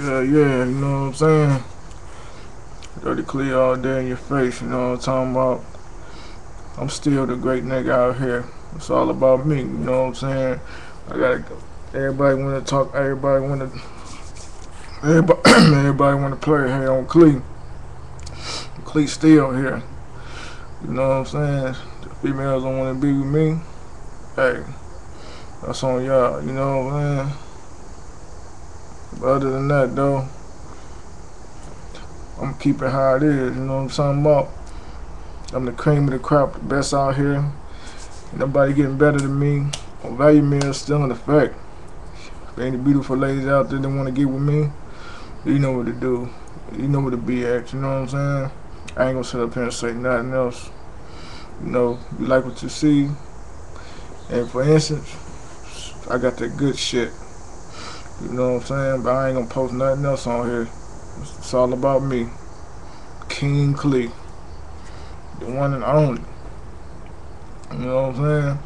Yeah, you know what I'm saying? Dirty clear all day in your face, you know what I'm talking about? I'm still the great nigga out here. It's all about me, you know what I'm saying? I gotta go. Everybody wanna talk, everybody wanna play here on Clee. Clee still here. You know what I'm saying? The females don't wanna be with me. Hey, that's on y'all, you know what I'm saying? But other than that though, I'm keep it how it is, you know what I'm talking about? I'm the cream of the crop, the best out here. Nobody getting better than me. Value meal still in effect. If there any beautiful ladies out there that want to get with me, you know what to do. You know where to be at. You know what I'm saying? I ain't gonna sit up here and say nothing else. You know, you like what you see. And for instance, I got that good shit. You know what I'm saying? But I ain't gonna post nothing else on here. It's all about me. King Clee. The one and only. You know what I'm saying?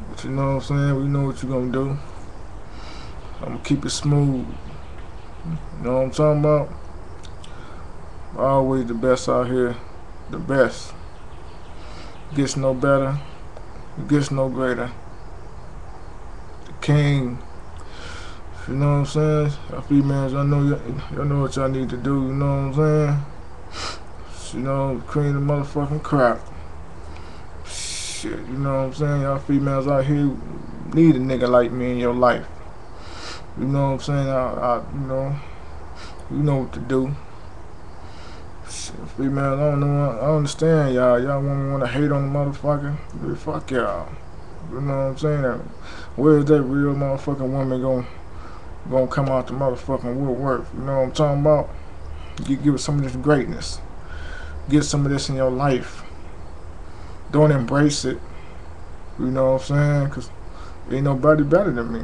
But you know what I'm saying? We know what you gonna do. I'm gonna keep it smooth. You know what I'm talking about? Always the best out here. The best. Gets no better. Gets no greater. The king. You know what I'm saying? Y'all females, y'all know what y'all need to do. You know what I'm saying? You know, cream the motherfucking crap. Shit, you know what I'm saying? Y'all females out here need a nigga like me in your life. You know what I'm saying? You know what to do. Shit, females, I don't know. I understand y'all. Y'all wanna hate on the motherfucker? Yeah, fuck y'all. You know what I'm saying? Where's that real motherfucking woman gonna come out the motherfucking woodwork? You know what I'm talking about? Give some of this greatness. Get some of this in your life. Don't embrace it. You know what I'm saying? Cause ain't nobody better than me.